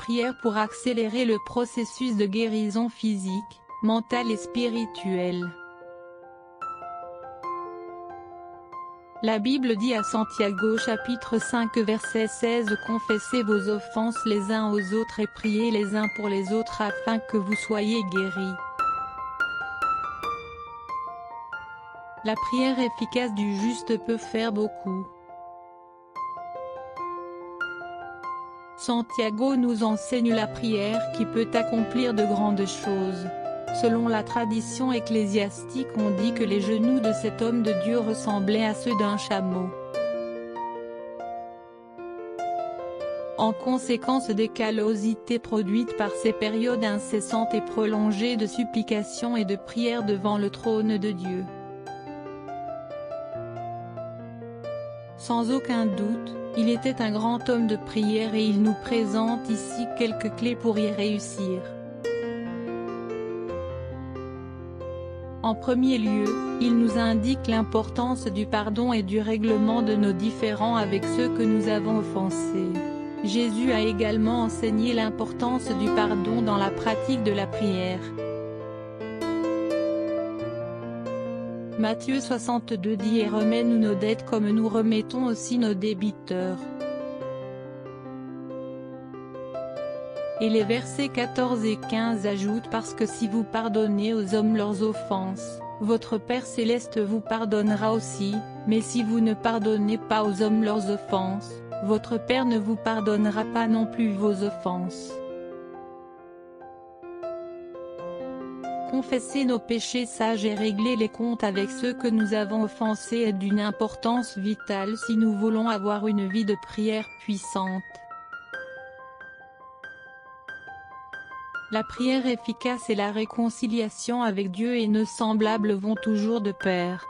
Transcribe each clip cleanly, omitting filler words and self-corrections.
prière pour accélérer le processus de guérison physique, mentale et spirituelle. La Bible dit à Santiago chapitre 5 verset 16 « Confessez vos offenses les uns aux autres et priez les uns pour les autres afin que vous soyez guéris. » La prière efficace du juste peut faire beaucoup. Santiago nous enseigne la prière qui peut accomplir de grandes choses. Selon la tradition ecclésiastique, on dit que les genoux de cet homme de Dieu ressemblaient à ceux d'un chameau. En conséquence des callosités produites par ces périodes incessantes et prolongées de supplication et de prière devant le trône de Dieu. Sans aucun doute, il était un grand homme de prière et il nous présente ici quelques clés pour y réussir. En premier lieu, il nous indique l'importance du pardon et du règlement de nos différends avec ceux que nous avons offensés. Jésus a également enseigné l'importance du pardon dans la pratique de la prière. Matthieu 62 dit « Et remets-nous nos dettes comme nous remettons aussi nos débiteurs. » Et les versets 14 et 15 ajoutent « Parce que si vous pardonnez aux hommes leurs offenses, votre Père céleste vous pardonnera aussi, mais si vous ne pardonnez pas aux hommes leurs offenses, votre Père ne vous pardonnera pas non plus vos offenses. » Confesser nos péchés sages et régler les comptes avec ceux que nous avons offensés est d'une importance vitale si nous voulons avoir une vie de prière puissante. La prière efficace et la réconciliation avec Dieu et nos semblables vont toujours de pair.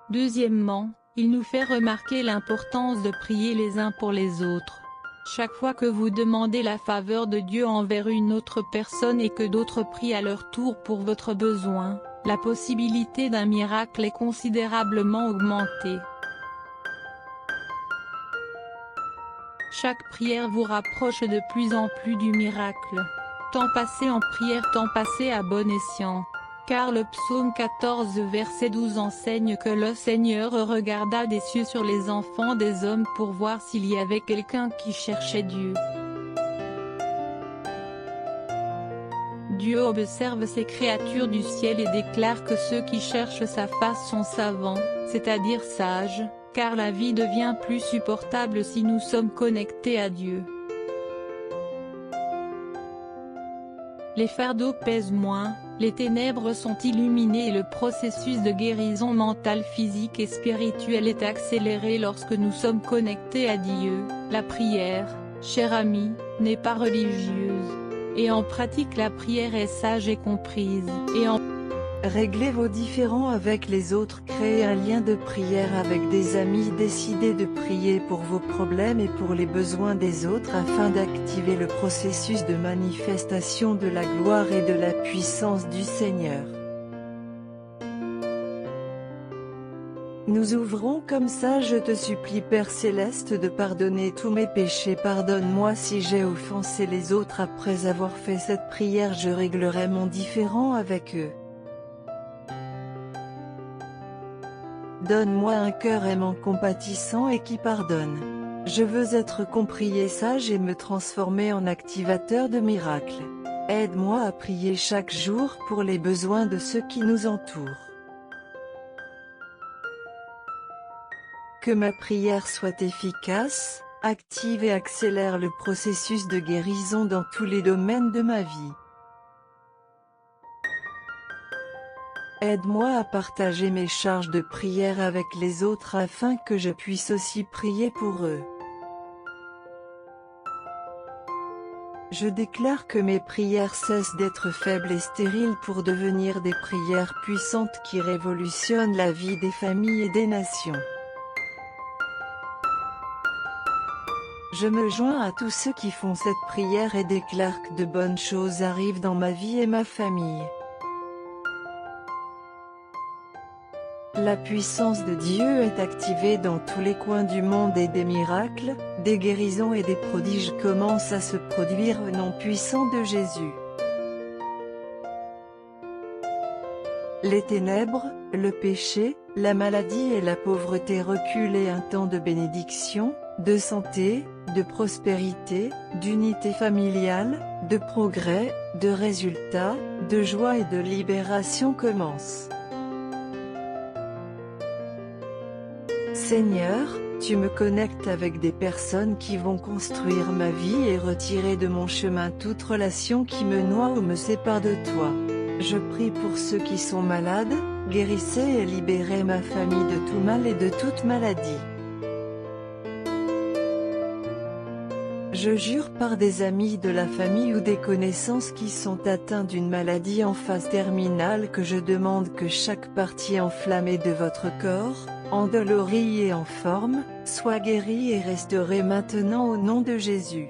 Deuxièmement, il nous fait remarquer l'importance de prier les uns pour les autres. Chaque fois que vous demandez la faveur de Dieu envers une autre personne et que d'autres prient à leur tour pour votre besoin, la possibilité d'un miracle est considérablement augmentée. Chaque prière vous rapproche de plus en plus du miracle. Temps passé en prière, temps passé à bon escient. Car le psaume 14 verset 12 enseigne que le Seigneur regarda des cieux sur les enfants des hommes pour voir s'il y avait quelqu'un qui cherchait Dieu. Dieu observe ses créatures du ciel et déclare que ceux qui cherchent sa face sont savants, c'est-à-dire sages, car la vie devient plus supportable si nous sommes connectés à Dieu. Les fardeaux pèsent moins, les ténèbres sont illuminées et le processus de guérison mentale, physique et spirituelle est accéléré lorsque nous sommes connectés à Dieu. La prière, cher ami, n'est pas religieuse. Et en pratique la prière est sage et comprise. Réglez vos différends avec les autres, créez un lien de prière avec des amis, décidez de prier pour vos problèmes et pour les besoins des autres afin d'activer le processus de manifestation de la gloire et de la puissance du Seigneur. Nous ouvrons comme ça. Je te supplie Père Céleste de pardonner tous mes péchés. Pardonne-moi si j'ai offensé les autres. Après avoir fait cette prière, je réglerai mon différend avec eux. Donne-moi un cœur aimant, compatissant et qui pardonne. Je veux être compris et sage et me transformer en activateur de miracles. Aide-moi à prier chaque jour pour les besoins de ceux qui nous entourent. Que ma prière soit efficace, active et accélère le processus de guérison dans tous les domaines de ma vie. Aide-moi à partager mes charges de prière avec les autres afin que je puisse aussi prier pour eux. Je déclare que mes prières cessent d'être faibles et stériles pour devenir des prières puissantes qui révolutionnent la vie des familles et des nations. Je me joins à tous ceux qui font cette prière et déclare que de bonnes choses arrivent dans ma vie et ma famille. La puissance de Dieu est activée dans tous les coins du monde et des miracles, des guérisons et des prodiges commencent à se produire au nom puissant de Jésus. Les ténèbres, le péché, la maladie et la pauvreté reculent et un temps de bénédiction, de santé, de prospérité, d'unité familiale, de progrès, de résultats, de joie et de libération commence. Seigneur, tu me connectes avec des personnes qui vont construire ma vie et retirer de mon chemin toute relation qui me noie ou me sépare de toi. Je prie pour ceux qui sont malades, guérissez et libérez ma famille de tout mal et de toute maladie. Je jure par des amis de la famille ou des connaissances qui sont atteints d'une maladie en phase terminale que je demande que chaque partie enflammée de votre corps, endolorie et en forme, soit guérie et restaurée maintenant au nom de Jésus.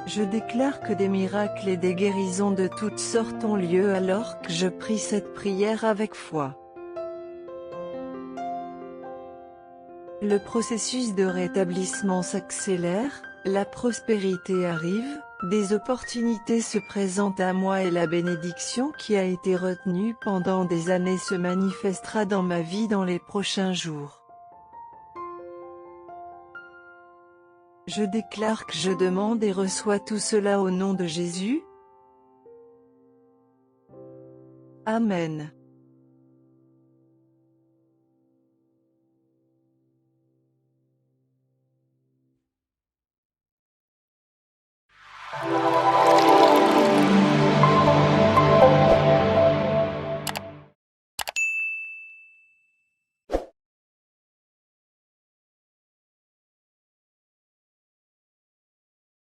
Je déclare que des miracles et des guérisons de toutes sortes ont lieu alors que je prie cette prière avec foi. Le processus de rétablissement s'accélère, la prospérité arrive, des opportunités se présentent à moi et la bénédiction qui a été retenue pendant des années se manifestera dans ma vie dans les prochains jours. Je déclare que je demande et reçois tout cela au nom de Jésus. Amen.